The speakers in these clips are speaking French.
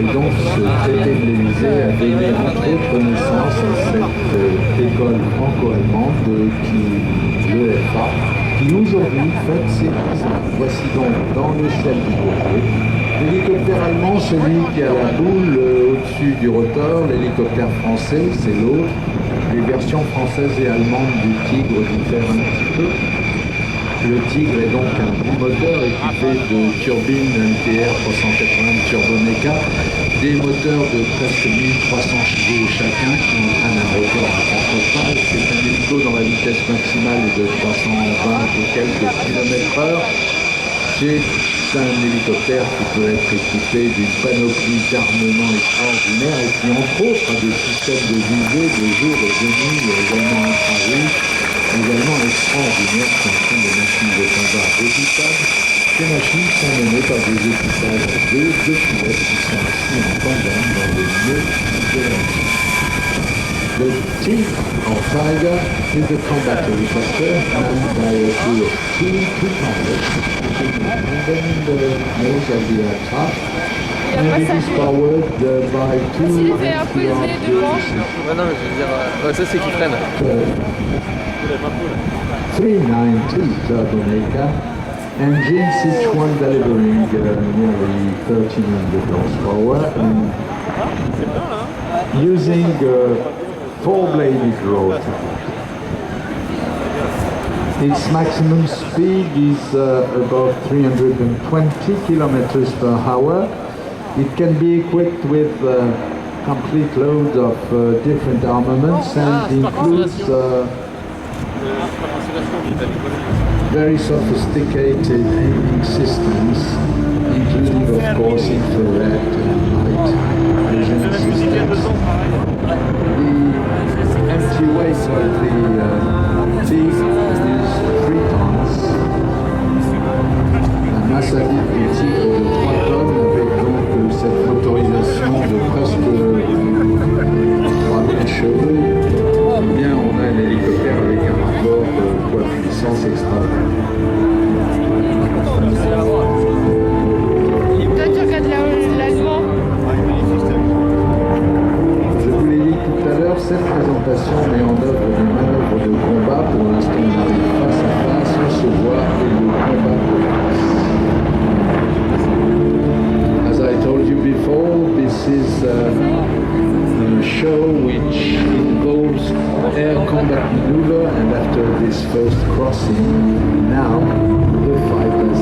Et donc ce traité de l'Élysée a donné entre autres naissance à cette école franco-allemande qui l'EFA, qui aujourd'hui fête ses 10 ans. Voici donc dans le ciel du Bourget l'hélicoptère allemand, celui qui a la boule au-dessus du rotor. L'hélicoptère français, c'est l'autre. Les versions françaises et allemandes du Tigre diffèrent un petit peu. Le Tigre est donc un bimoteur équipé de turbines MTR 380 Turbomeca, des moteurs de presque 1300 chevaux chacun qui entraînent un rotor à 4 phases. C'est un hélico dont la vitesse maximale est de 320 et quelques kilomètres/heure. C'est un hélicoptère qui peut être équipé d'une panoplie d'armement extraordinaire et qui entre autres a des systèmes de visée de jour et de nuit, également infrarouges, également extraordinaires, qui sont des machines de combat redoutables. Ces machines sont menées par des équipages de pilotes qui sont assis en tandem dans le milieu de la machine. The Tigre, or Tiger, is a combat helicopter manned by a crew of two pilots, and then the nose of the aircraft, and it is powered by two non, mais je veux dire, ça c'est qui freine. 390 Turbomeca engines, each one delivering nearly 1300 horsepower and using four-bladed rotor. Its maximum speed is about 320 kilometers per hour. It can be equipped with complete loads of different armaments and includes very sophisticated aiming systems, including of course infrared and night vision systems. The empty weight of the Tigre is 3 tons. La masse à vide du Tigre est de 3 tonnes avec donc cette motorisation de presque 3000 chevaux. Eh bien, on a un hélicoptère avec un rapport poids-puissance extraordinaire. Toi, tu regardes l'allemand. Je vous l'ai dit tout à l'heure, cette présentation met en œuvre des manœuvres de combat. Pour l'instant, on arrive face à face, on se voit et le combat commence. As I told you before, this is a show which involves air combat maneuver, and after this first crossing, now the fight has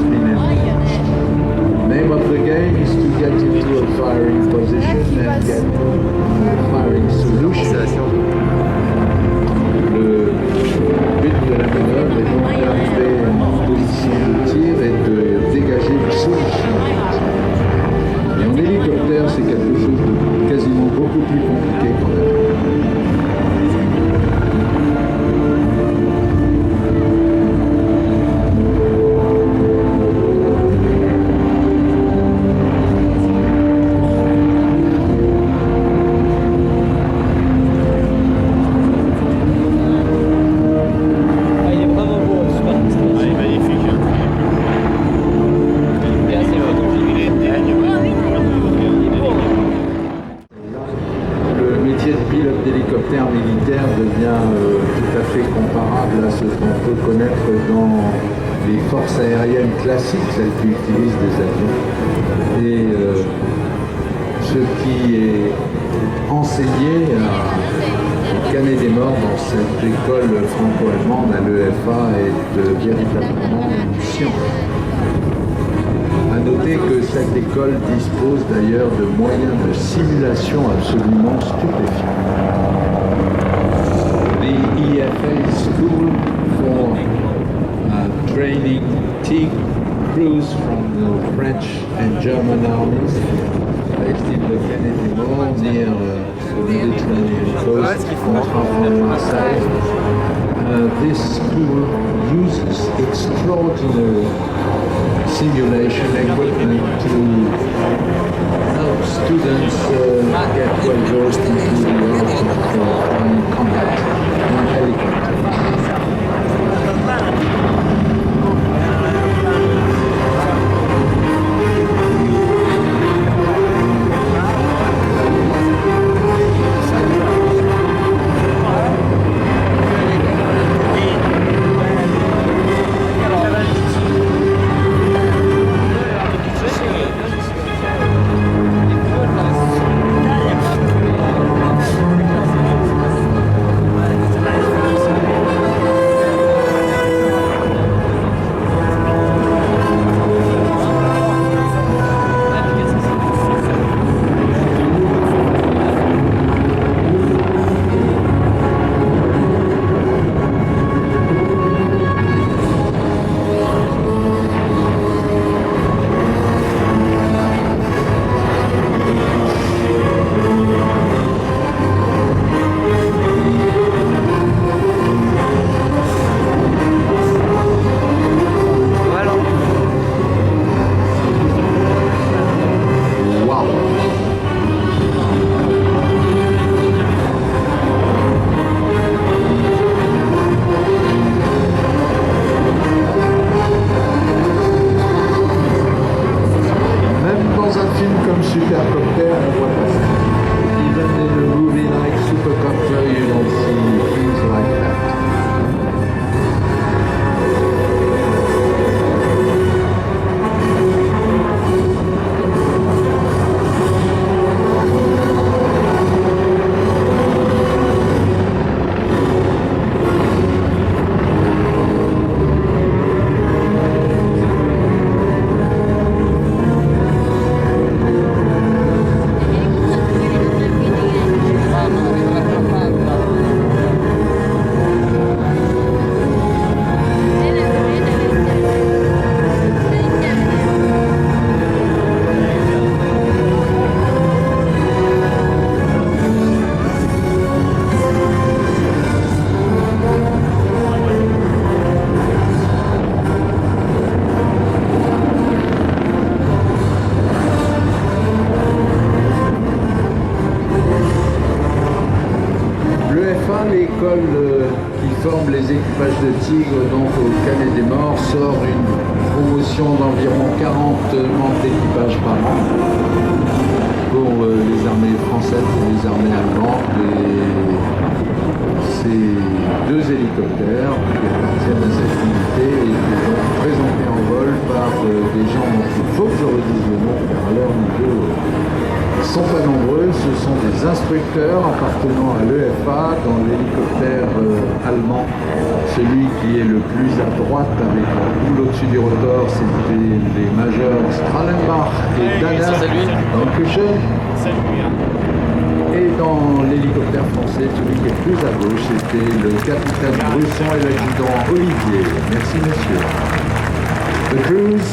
been enhanced. The name of the game is to get into a firing position and get a firing solution. Le but de la manœuvre est donc d'arriver en position de tir et de dégager une solution de tir. Et en hélicoptère, c'est quelque chose de quasiment beaucoup plus compliqué quand même. Classique, celle qui utilise des avions. Et ce qui est enseigné à Canet des Morts dans cette école franco-allemande à l'EFA est véritablement une science. À noter que cette école dispose d'ailleurs de moyens de simulation absolument stupéfiants. The EFA School for training Tigre crews from the French and German armies based in the Canet des Morts near the Mediterranean coast from Marseille. This school uses extraordinary simulation equipment to help students get well versed into the art of flying combat in helicopters. supercopter, on voit pas ça. Even in a movie like Supercopter, you don't see things like that. L'école qui forme les équipages de Tigre, donc au Canet des Morts, sort une promotion d'environ 40 membres d'équipage par an pour les armées françaises et les armées allemandes. Et ces deux hélicoptères qui appartiennent à cette unité et qui sont présentés en vol par des gens dont il faut que je redise le nom car à leur niveau ils ne sont pas nombreux, ce sont des instructeurs appartenant à l'EFA dans l'hélicoptère allemand. Celui qui est le plus à droite avec la boule au-dessus du rotor, c'était les majors Strahlenbach et Danner. Et dans l'hélicoptère français, celui qui est plus à gauche, c'était le capitaine Brusson et l'adjudant Olivier. Merci monsieur. The crews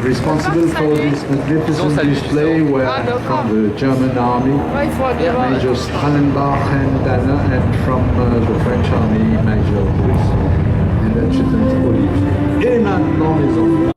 responsible for this magnificent display were from the German army, Major Strahlenbach and Danner, and from the French army, Major Brusson et l'adjudant Olivier. Et maintenant les enfants.